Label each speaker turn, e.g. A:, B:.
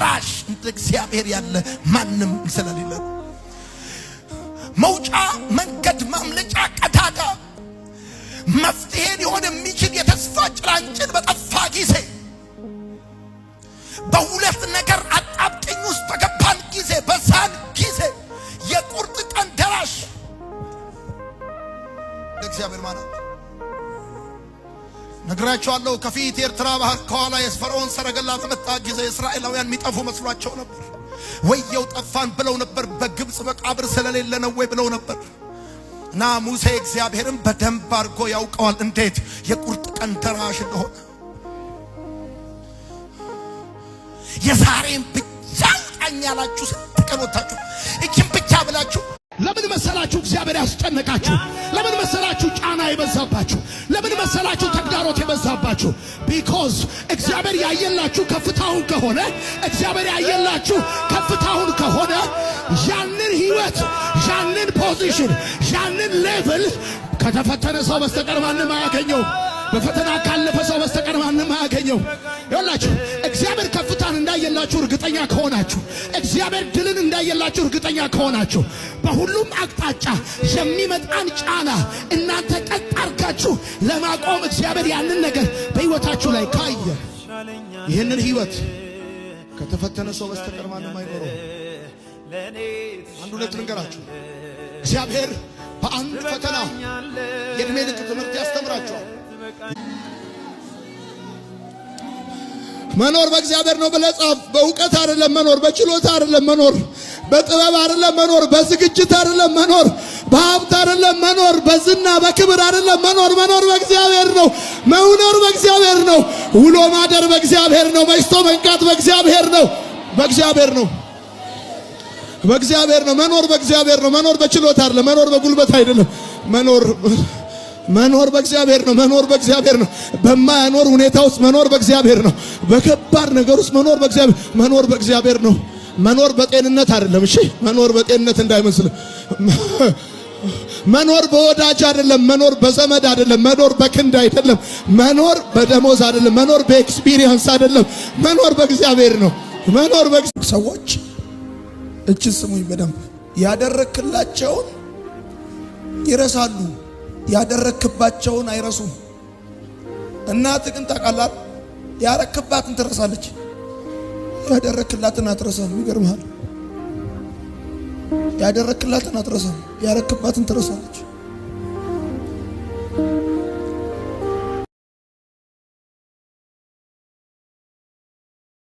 A: ደራሽ እንደ እግዚአብሔር ያለ ማንም ስለሌለ መውጫ መንገድ ማምለጫ ቀዳዳ መፍትሄ ሊሆን የሚችል የተስፋ ጭላንጭል በጠፋ ጊዜ በሁለት ነገር አጣብቂኝ ውስጥ በገባን ጊዜ በዛን ጊዜ የቁርጥ ቀን ደራሽ እግዚአብሔር ማለት ነግራቸዋለሁ። ከፊት ኤርትራ ባህር ከኋላ የፈርዖን ሰረገላ በመጣ ጊዜ እስራኤላውያን የሚጠፉ መስሏቸው ነበር። ወየው ጠፋን ብለው ነበር። በግብጽ መቃብር ስለሌለ ነው ወይ ብለው ነበር። እና ሙሴ እግዚአብሔርን በደንብ አድርጎ ያውቀዋል እንዴት የቁርጥ ቀን ደራሽ እንደሆነ። የዛሬን ብቻ ጣኝ ያላችሁ ስንት ቀን ወጣችሁ እቺን ብቻ ብላችሁ ለምን መሰላችሁ እግዚአብሔር ያስጨነቃችሁ? ለምን መሰላችሁ ጫና የበዛባችሁ? ለምን መሰላችሁ ተግዳሮት የበዛባችሁ? ቢኮዝ እግዚአብሔር ያየላችሁ ከፍታውን ከሆነ እግዚአብሔር ያየላችሁ ከፍታውን ከሆነ ያንን ህይወት ያንን ፖዚሽን ያንን ሌቭል ከተፈተነ ሰው በስተቀር ማንም አያገኘው። በፈተና ካለፈ ሰው በስተቀር ማንም አያገኘው። ይኸውላችሁ እግዚአብሔር ከፍታን እንዳየላችሁ እርግጠኛ ከሆናችሁ እግዚአብሔር ድልን እንዳየላችሁ እርግጠኛ ከሆናችሁ በሁሉም አቅጣጫ የሚመጣን ጫና እናንተ ቀጥ አርጋችሁ ለማቆም እግዚአብሔር ያንን ነገር በህይወታችሁ ላይ ካየ ይህንን ህይወት ከተፈተነ ሰው በስተቀር ማንም አይኖረው። አንድ ሁለት ልንገራችሁ። እግዚአብሔር በአንድ ፈተና የእድሜ ልክ ትምህርት ያስተምራችኋል። መኖር በእግዚአብሔር ነው ብለህ ጻፍ። በእውቀት አይደለም መኖር፣ በችሎታ አይደለም መኖር፣ በጥበብ አይደለም መኖር፣ በዝግጅት አይደለም መኖር፣ በሀብት አይደለም መኖር፣ በዝና በክብር አይደለም መኖር። መኖር በእግዚአብሔር ነው። መኖር በእግዚአብሔር ነው። ውሎ ማደር በእግዚአብሔር ነው። መሽቶ መንቃት በእግዚአብሔር ነው። በእግዚአብሔር ነው። በእግዚአብሔር ነው። መኖር በእግዚአብሔር ነው። መኖር በችሎታ አይደለም። መኖር በጉልበት አይደለም። መኖር በእግዚአብሔር ነው። መኖር በእግዚአብሔር ነው። በማያኖር ሁኔታ ውስጥ መኖር በእግዚአብሔር ነው። በከባድ ነገር ውስጥ መኖር በእግዚአብሔር ነው። መኖር በጤንነት አይደለም። እሺ መኖር በጤንነት እንዳይመስል። መኖር በወዳጅ አይደለም። መኖር በዘመድ አይደለም። መኖር በክንድ አይደለም። መኖር በደሞዝ አይደለም። መኖር በኤክስፒሪየንስ አይደለም። መኖር በእግዚአብሔር ነው። መኖር ሰዎች እችን ስሙኝ በደንብ ያደረክላቸውን ይረሳሉ፣ ያደረክባቸውን አይረሱም። እናት ግን ታውቃለህ ያረክባትን ትረሳለች፣ ያደረክላትን አትረሳም። ይገርምሃል፣ ያደረክላትን አትረሳም፣ ያረክባትን ትረሳለች።